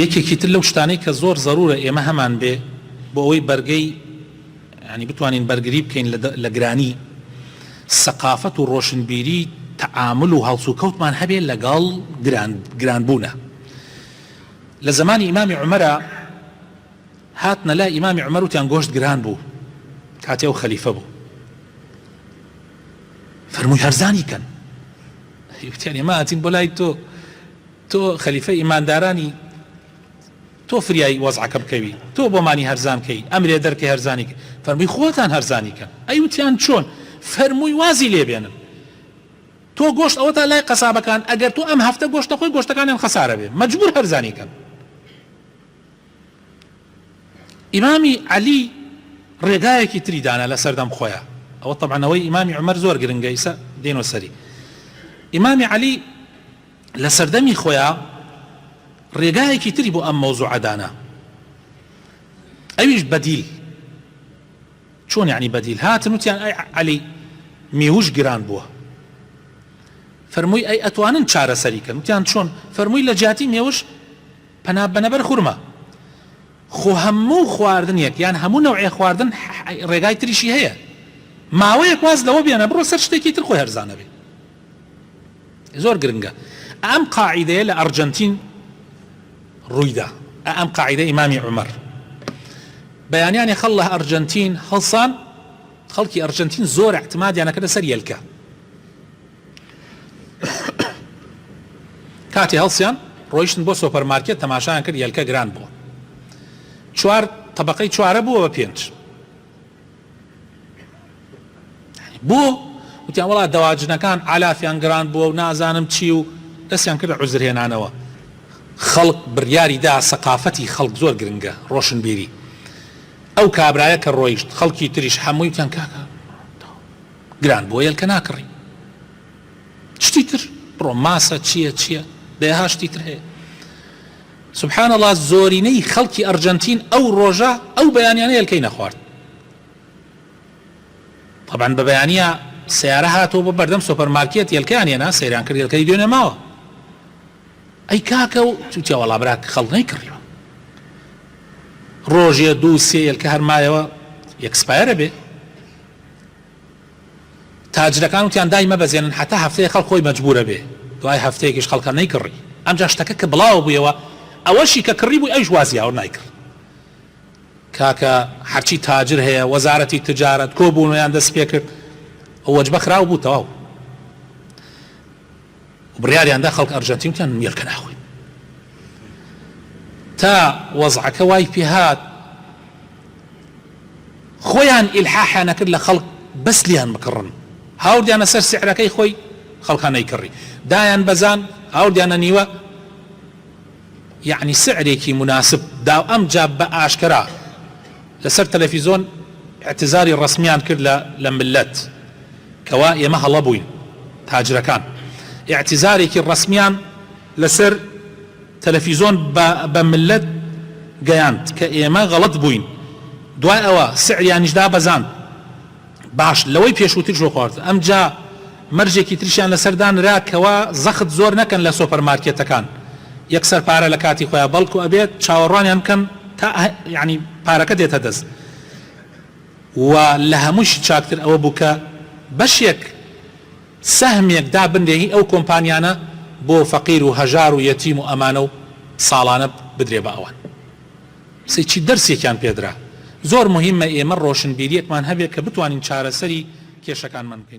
یەکێکی تر لەو شتانەی کە زۆر ضرورە ئێمە هەمان بێ بۆ ئەوەی بەرگەی ینی بتوانین بەرگری بکەین لە گرانی سەقافەت و ڕۆشنبیری تەعامل و هەڵس و کەوتمان هەبێ لەگەڵ گرانبوونە. لە زمانی ئیمامی عومەرە هاتنە لای ئیمامی عومەر وتیان گۆشت گران بوو کاتێ ئەو خەلیفە بوو، فەرمووی هەرزانی کەن. وتیان ئێمە هاتین بۆ لای تۆ خەلیفە ئیماندارانی، تۆ فریای وەزعەکە بکەوی، تۆ بۆمانی هەرزان کەی، ئەمرێ دەرکەی هەرزانی کە. فەرمووی خۆتان هەرزانی کەن. ئەی وتیان چۆن؟ فەرمووی وازی لێبێنن، تۆ گۆشت ئەوە تا لای قەسابەکان ئەگەر تۆ ئەم هەفتە گۆشتە خۆی گۆشتەکانیان خەسارە بێ، مەجبور هەرزانی کەن. ئیمامی عەلی ڕێگایەکی تری دانا لە سەردەم خۆیە، ئەوە تەبعەنەوەی ئیمامی عومەر زۆر گرنگە، ئیسا دێنەوە سەری. ئیمامی عەلی لە سەردەمی خۆیە ڕێگایەکی تری بۆ ئەم مەوزوعە دانا، ئەویش بەدیل. چۆن یعنی بەدیل؟ هاتن وتیان ئەی عەلی میوش گران بووە، فەرمووی ئەی ئەتوانن چارەسەریکەن. وتیان چۆن؟ فەرمووی لە جاتی مێوش پەنا بەنەبەر خوورمە، خۆ هەموو خواردنێک یان هەموو نەوعێ خواردن ڕێگای تریشی هەیە، ماوەیەک واز لەوە بێنە بڕۆ سەر شتێکی تر خۆی هەرزانە بێ. زۆر گرنگە. ئەم قاعیدەیە لە ئەرجەنتین ڕوویدا، ئەم قاعیدە ئیمامی عومەر بەیانیانی خەڵ لە ئەرجەنتین هەڵسان، خەڵکی ئەرجەنتین زۆر اعتمادیانە کردە سەر یەلکە. کاتی هەڵسیان ڕۆیشتن بۆ سۆپەرمارکێت تەماشایان کرد یەلکە گران بووە، چوار طبقەی چوارە بووە بە 5 بۆ وتیان وڵات دەواجنەکان علافیان گران بووە و نازانم چی و دەستیان کرد عوزرهێنانەوە. خەڵک بڕیاری دا سەقافەتی خەڵک زۆر گرنگە، ڕۆشنبیری. ئەو کابرایە کە ڕۆیشت خەڵکی تریش هەمووی وتیان کاکە گران بووە یەلکە ناکڕی، شتی تر بڕۆ ماسە چییە دەیها شتی تر هەیە. سبحان الله زۆرینەی خەڵکی ئەرجەنتین ئەو ڕۆژە ئەو بەیانیانە یەلکەی نەخوارد. طبعا بە بەیانیە سیارە هاتۆ بۆ بەردەم سۆپەرمارکێت یەلکەیان هێنا سەیران کرد یەلکەی دوێنێ ماوە. ئەی کاکە و تووتیا وەڵا برا خەڵک نەیکڕیوە، ڕۆژێ 2-3 یەلکە هەرمایەوە ئێکسپایرە بێ. تاجرەکان وتیان دای مەبەزێنن حتا هەفتەیە خەڵک خۆی مەجبورە بێ، دوای هەفتەیەکیش خەڵکە نەیکڕی. ئەمجا شتەکە کە بڵاو بوویەوە ئەوەشی کە کڕی بووی ئەوش وازیاوە نایکرد. کاکە هەرچی تاجر هەیە وەزارەتی تجارەت کۆبوونەوەیان دەست پێ کرد، ئەو وەجبە خراو بوو تەواو. بڕیاریاندا خەڵک ئەرجەنتین وتیان یەلکە ناخۆین. تا وەزعەکە وای پێ هات خۆیان ئیلحاحیان نەکرد لە خەڵک بەس لیان بکڕن، هاوردیانە سەر سیعرەکەی خۆی خەڵکان نەیکڕی، دایان بەزان هاوردیانە نیوە یعنی سعرێکی مناسب دا. ئەم جا بە ئاشکرا لەسەر تەلەڤیزۆن اعتزاری ڕسمیان کرد لە ملەت کەوا ئێمە هەڵە بووین، تاجرەکان اعتزارێکی ڕسمیان لەسەر تەلەڤیزۆن بە ملەت گەیاند کە ئێمە غەڵەت بووین. دوای ئەوە سعریانیشدا بەزان باش لەوەی پێشووتر ژۆ خوارد. ئەم جا مەرجێکی تریشیان لەسەردانرا کەوا زەخت زۆر نەکەن لە سۆپەرمارکێتەکان، یەکسەر پارە لە کاتی خۆیان بەڵکو ئەبێت چاوەڕوانیان کەن تا یعنی پارەکە دێتە دەست. و لە هەمووشی چاکتر ئەوە بوو کە بەشێک سەهمێک دا بندێهی ئەو کۆمپانیانە بۆ فەقیر و هەژار و یەتیم و ئەمانە و ساڵانە بدرێ بە ئەوان. سێکی دەرسێکیان پێدرا. زۆر مهمە ئێمە ڕۆشنبیریەکمان هەبێت کە بتوانین چارەسەری کێشەکانمان بکەین.